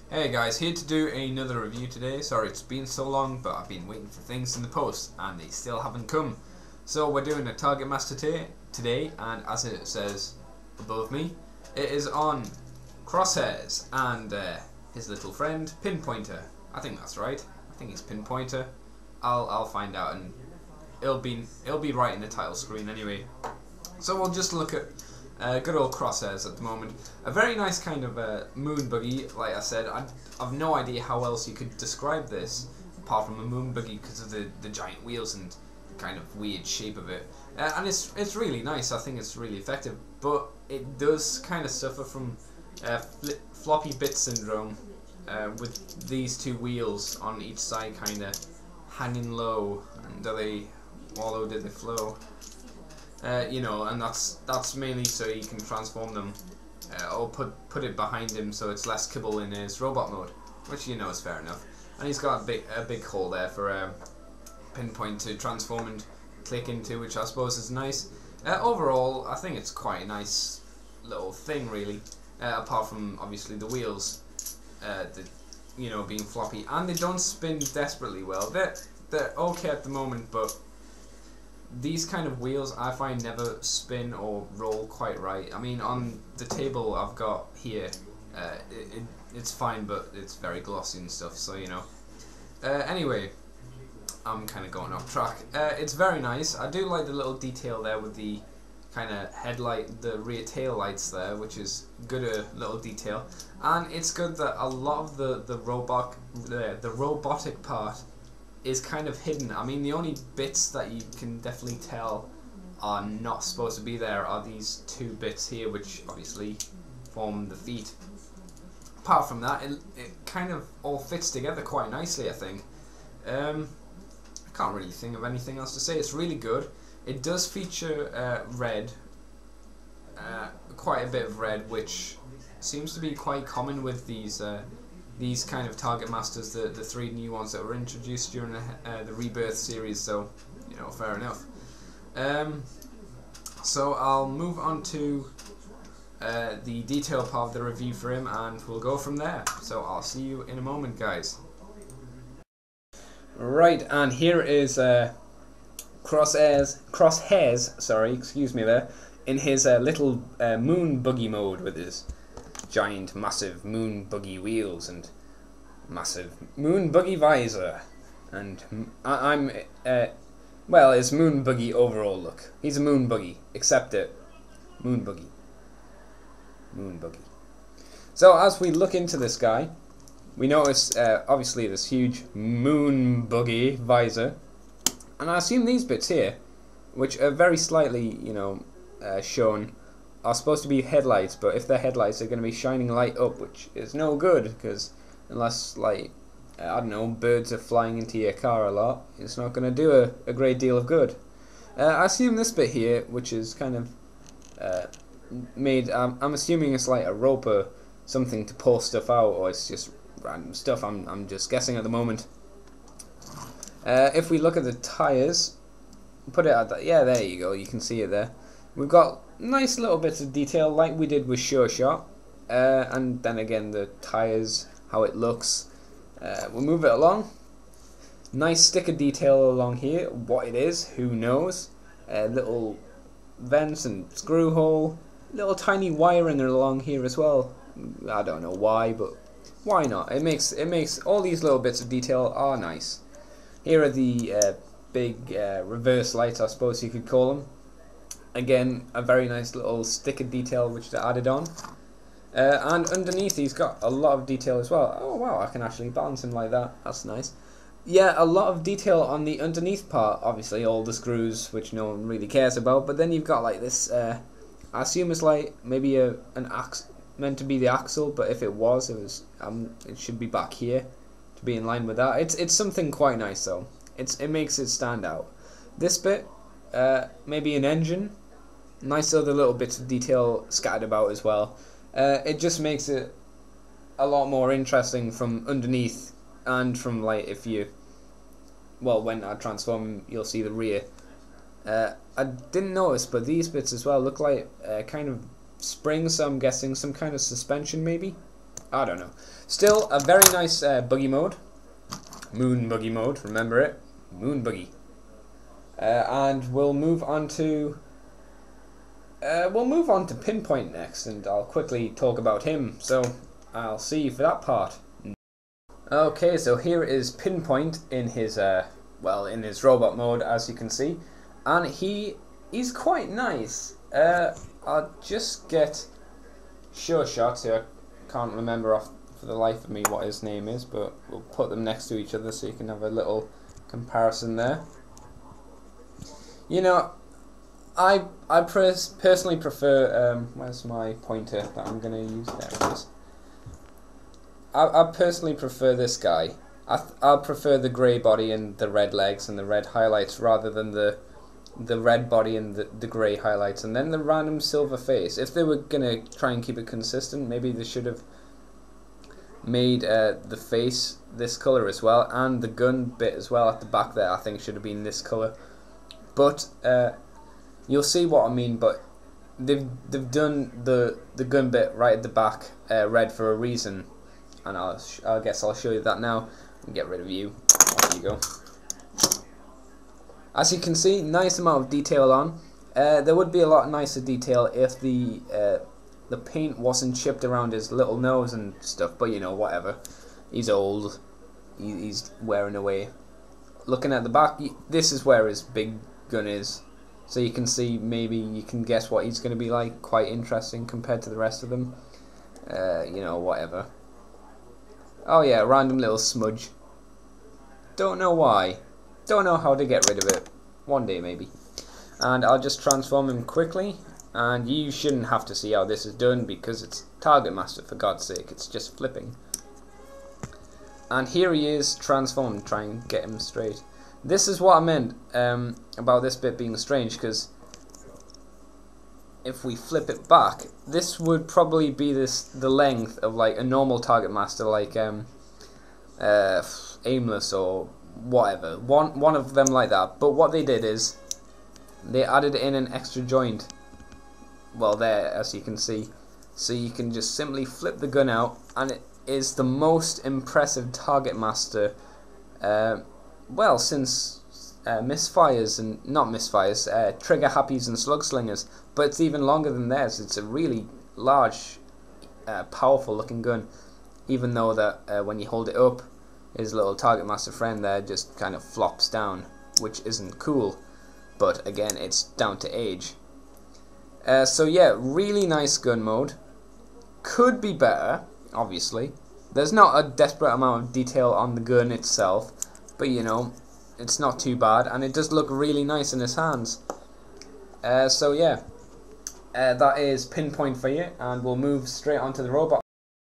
Hey guys, here to do another review today. Sorry it's been so long, but I've been waiting for things in the post and they still haven't come. So we're doing a Targetmaster today, and as it says above me, it is on Crosshairs and his little friend Pinpointer. I think that's right. I think it's Pinpointer. I'll find out, and it'll be right in the title screen anyway. So we'll just look at good old Crosshairs at the moment. A very nice kind of moon buggy, like I said. I've no idea how else you could describe this apart from a moon buggy because of the giant wheels and kind of weird shape of it. And it's really nice. I think it's really effective, but it does kind of suffer from floppy bit syndrome with these two wheels on each side kind of hanging low. And do they wallow, did they flow? You know, and that's mainly so you can transform them or put it behind him so it's less kibble in his robot mode, which you know is fair enough. And he's got a big hole there for Pinpoint to transform and click into, which I suppose is nice. Overall, I think it's quite a nice little thing, really. Apart from obviously the wheels, you know, being floppy, and they don't spin desperately well. They're okay at the moment, but these kind of wheels I find never spin or roll quite right. I mean, on the table I've got here, it's fine, but it's very glossy and stuff, so you know. Anyway, I'm kind of going off track. It's very nice. I do like the little detail there with the kind of headlight, the rear tail lights there, which is good little detail. And it's good that a lot of the robotic part is kind of hidden. I mean, the only bits that you can definitely tell are not supposed to be there are these two bits here, which obviously form the feet. Apart from that, it kind of all fits together quite nicely, I think. I can't really think of anything else to say. It's really good. It does feature red, quite a bit of red, which seems to be quite common with these kind of Targetmasters, the three new ones that were introduced during the Rebirth series, so, you know, fair enough. So I'll move on to the detail part of the review for him, and we'll go from there. So I'll see you in a moment, guys. Right, and here is Crosshairs, sorry, excuse me there, in his little moon buggy mode with his giant, massive moon buggy wheels and massive moon buggy visor, and well, his moon buggy overall look. He's a moon buggy, accept it. Moon buggy. Moon buggy. So as we look into this guy, we notice obviously this huge moon buggy visor, and I assume these bits here, which are very slightly, you know, shown, are supposed to be headlights, but if they're headlights, they're going to be shining light up, which is no good, because unless, like, I don't know, birds are flying into your car a lot, it's not going to do a great deal of good. I assume this bit here, which is kind of made, I'm assuming it's like a rope or something to pull stuff out, or it's just random stuff, I'm just guessing at the moment. If we look at the tyres, put it at that, yeah, there you go, you can see it there. We've got nice little bits of detail like we did with Sure Shot, and then again the tyres, how it looks. We'll move it along. Nice sticker detail along here, what it is, who knows. Little vents and screw hole, little tiny wiring along here as well. I don't know why, but why not? It makes all these little bits of detail are nice. Here are the big reverse lights, I suppose you could call them. Again, a very nice little sticker detail which they added on. And underneath he's got a lot of detail as well. Oh wow, I can actually balance him like that. That's nice. Yeah, a lot of detail on the underneath part. Obviously all the screws, which no one really cares about. But then you've got like this, I assume it's like maybe an axle, meant to be the axle. But if it was, it should be back here to be in line with that. It's something quite nice though. It makes it stand out. This bit, maybe an engine. Nice other little bits of detail scattered about as well. It just makes it a lot more interesting from underneath, and from like if you, well, when I transform you'll see the rear. I didn't notice, but these bits as well look like kind of springs, so I'm guessing some kind of suspension maybe. I don't know. Still, a very nice buggy mode. Moon buggy mode, remember it? Moon buggy. And we'll move on to Pinpoint next, and I'll quickly talk about him. So I'll see you for that part. Okay, so here is Pinpoint in his in his robot mode, as you can see, and he's quite nice. I'll just get Sure Shots here. I can't remember for the life of me what his name is, but we'll put them next to each other so you can have a little comparison there. You know, I personally prefer, where's my pointer that I'm going to use? There it is. I personally prefer this guy. I prefer the grey body and the red legs and the red highlights rather than the red body and the grey highlights and then the random silver face. If they were going to try and keep it consistent, maybe they should have made the face this colour as well, and the gun bit as well at the back there I think should have been this colour. But you'll see what I mean. But they've done the gun bit right at the back red for a reason, and I guess I'll show you that now and get rid of you. Off you go. As you can see, nice amount of detail on. There would be a lot nicer detail if the paint wasn't chipped around his little nose and stuff, but you know, whatever. He's old. He's wearing away. Looking at the back, this is where his big gun is. So you can see, maybe you can guess what he's going to be like. Quite interesting compared to the rest of them. You know, whatever. Oh yeah, random little smudge. Don't know why. Don't know how to get rid of it. One day maybe. And I'll just transform him quickly. And you shouldn't have to see how this is done because it's Targetmaster, for God's sake. It's just flipping. And here he is transformed. Try and get him straight. This is what I meant about this bit being strange, because if we flip it back, this would probably be the length of like a normal Targetmaster, like Aimless or whatever. One of them like that. But what they did is they added in an extra joint. Well, there, as you can see. So you can just simply flip the gun out, and it is the most impressive Targetmaster, well, since Misfires and not Misfires, Trigger Happies and Slug Slingers. But it's even longer than theirs. It's a really large, powerful looking gun. Even though that when you hold it up, his little Targetmaster friend there just kind of flops down, which isn't cool. But again, it's down to age. So yeah, really nice gun mode. Could be better, obviously. There's not a desperate amount of detail on the gun itself, but you know, it's not too bad, and it does look really nice in his hands. So yeah, that is Pinpoint for you, and we'll move straight onto the robot.